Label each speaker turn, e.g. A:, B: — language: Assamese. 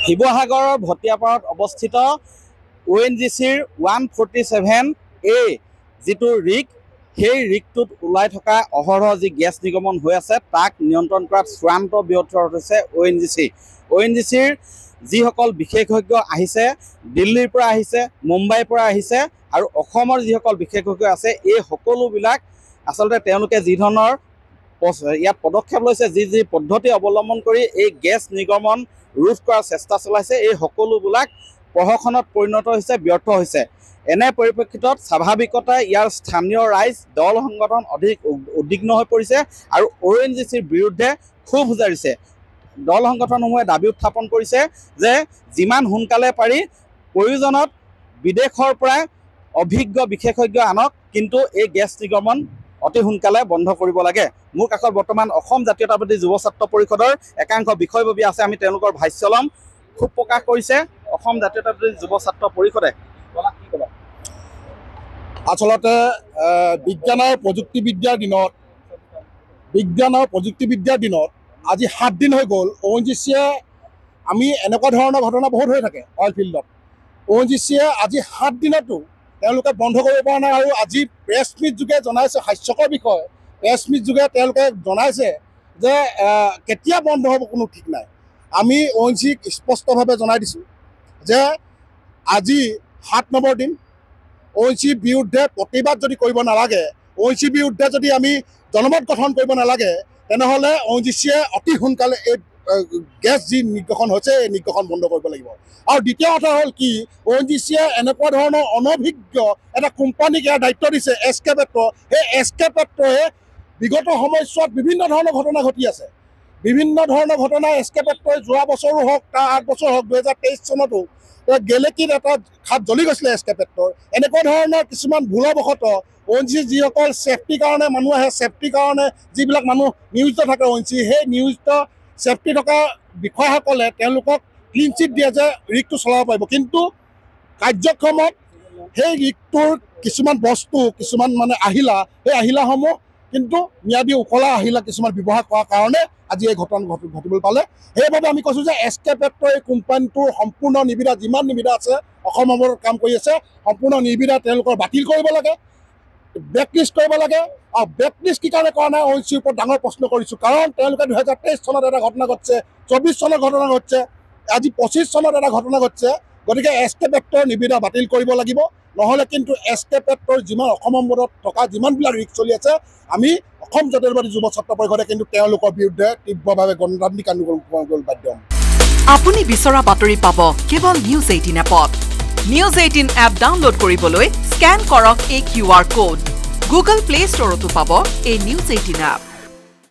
A: শিৱসাগৰৰ ভটিয়াপাৰত অৱস্থিত ONGCৰ 147A যিটো ৰিক সেই ৰিকটোত ওলাই থকা অহৰহ যি গেছ নিৰ্গমন হৈ আছে তাক নিয়ন্ত্ৰণ কৰাত চূড়ান্ত ব্যৰ্থ হৈছে ONGCৰ যিসকল বিশেষজ্ঞ আহিছে দিল্লীৰ পৰা আহিছে মুম্বাইৰ পৰা আহিছে আৰু অসমৰ যিসকল বিশেষজ্ঞ আছে এই সকলোবিলাক আচলতে তেওঁলোকে যি ধৰণৰ ইয়াত পদক্ষেপ লৈছে যি পদ্ধতি অৱলম্বন কৰি এই গেছ নিৰ্গমন ৰোধ কৰাৰ চেষ্টা চলাইছে এই সকলোবিলাক প্ৰহসনত পৰিণত হৈছে ব্যৰ্থ হৈছে এনে পৰিপ্ৰেক্ষিতত স্বাভাৱিকতে ইয়াৰ স্থানীয় ৰাইজ দল সংগঠন অধিক উদ্বিগ্ন হৈ পৰিছে আৰু ONGCৰ বিৰুদ্ধে ক্ষোভ জাৰিছে দল সংগঠনসমূহে দাবী উত্থাপন কৰিছে যে যিমান সোনকালে পাৰি প্ৰয়োজনত বিদেশৰ পৰা অভিজ্ঞ বিশেষজ্ঞ আনক কিন্তু এই গেছ নিৰ্গমন অতি সোনকালে বন্ধ কৰিব লাগে মোৰ কাষত বৰ্তমান অসম জাতীয়তাবাদী যুৱ ছাত্ৰ পৰিষদৰ একাংশ বিষয়ববী আছে আমি তেওঁলোকৰ ভাষ্য ল'ম খুব প্ৰকাশ কৰিছে অসম জাতীয়তাবাদী যুৱ ছাত্ৰ পৰিষদে
B: আচলতে বিজ্ঞান আৰু প্ৰযুক্তিবিদ্যাৰ দিনত আজি 7 দিন হৈ গ'ল ONGCয়ে আমি এনেকুৱা ধৰণৰ ঘটনা বহুত হৈ থাকে অইল ফিল্ডত ONGCয়ে আজি 7 দিনতো তেওঁলোকে বন্ধ কৰিব পৰা নাই আৰু আজি প্ৰেছ মিট যোগে জনাইছে হাস্যকৰ বিষয় প্ৰেছ মিট যোগে তেওঁলোকে জনাইছে যে কেতিয়া বন্ধ হ'ব কোনো ঠিক নাই আমি ONGCক স্পষ্টভাৱে জনাই দিছোঁ যে আজি 7 নম্বৰ দিন ONGCৰ বিৰুদ্ধে প্ৰতিবাদ যদি কৰিব নালাগে ONGCৰ বিৰুদ্ধে যদি আমি জনমত গঠন কৰিব নালাগে তেনেহ'লে ONGCয়ে অতি সোনকালে এই গেছ যি নিৰ্গমন হৈছে এই নিৰ্গমন বন্ধ কৰিব লাগিব আৰু দ্বিতীয় কথা হ'ল কি ONGCয়ে এনেকুৱা ধৰণৰ অনভিজ্ঞ এটা কোম্পানীক ইয়াৰ দায়িত্ব দিছে SK পেট্ৰ সেই SK পেট্ৰয়ে বিগত সময়ছোৱাত বিভিন্ন ধৰণৰ ঘটনা ঘটি আছে বিভিন্ন ধৰণৰ ঘটনা SK পেট্ৰই যোৱা বছৰো হওক তাৰ 8 বছৰ হওক 2023 চনতো গেলেকীত এটা খাপ জ্বলি গৈছিলে SK পেট্ৰৰ এনেকুৱা ধৰণৰ কিছুমান ভুলবশতঃ ONGC যিসকল ছেফটিৰ কাৰণে মানুহ আহে ছেফটিৰ কাৰণে যিবিলাক মানুহ নিয়োজিত থাকে ONGC সেই নিয়োজিত ছেফটি থকা বিষয়াসকলে তেওঁলোকক ক্লিন চিট দিয়ে যে ৰিকটো চলাব পাৰিব কিন্তু কাৰ্যক্ৰমত সেই ৰিকটোৰ কিছুমান বস্তু কিছুমান মানে আহিলা সেই আহিলাসমূহ কিন্তু ম্যাদী উকলা আহিলা কিছুমান ব্যৱহাৰ কৰাৰ কাৰণে আজি এই ঘটনা ঘটিবলৈ পালে সেইবাবে আমি কৈছোঁ যে SK পেট্ৰ এই কোম্পানীটোৰ সম্পূৰ্ণ নিবিদা যিমান নিবিদা আছে অসমৰ কাম কৰি আছে সম্পূৰ্ণ নিবিদা তেওঁলোকৰ বাতিল কৰিব লাগে ব্লেকলিষ্ট কৰিব লাগে আৰু ব্লেকলিষ্ট কি কাৰণে কৰা নাই ONGCৰ ওপৰত ডাঙৰ প্ৰশ্ন কৰিছোঁ কাৰণ তেওঁলোকে 2023 চনত এটা ঘটনা ঘটিছে 24 চনত ঘটনা ঘটিছে আজি 25 চনত এটা ঘটনা ঘটিছে গতিকে SK পেট্ৰৰ নিবিদা বাতিল কৰিব লাগিব নহ'লে কিন্তু SK পেট্ৰৰ যিমান অসমৰ মূৰত থকা যিমানবিলাক ৰিক চলি আছে আমি অসম জাতীয়তাবাদী যুৱ ছাত্ৰ পৰিষদে কিন্তু তেওঁলোকৰ বিৰুদ্ধে তীব্ৰভাৱে গণতান্ত্ৰিক আন্দোলন কৰিবলৈ বাধ্য হ'ম
C: আপুনি বিচৰা বাতৰি পাব কেৱল নিউজ 18 এপত নিউজ 18 এপ ডাউনলোড কৰিবলৈ স্ক্যান কৰক এই QR কোড গুগল প্লে ষ্টৰতো পাব এই নিউজ 18 এপ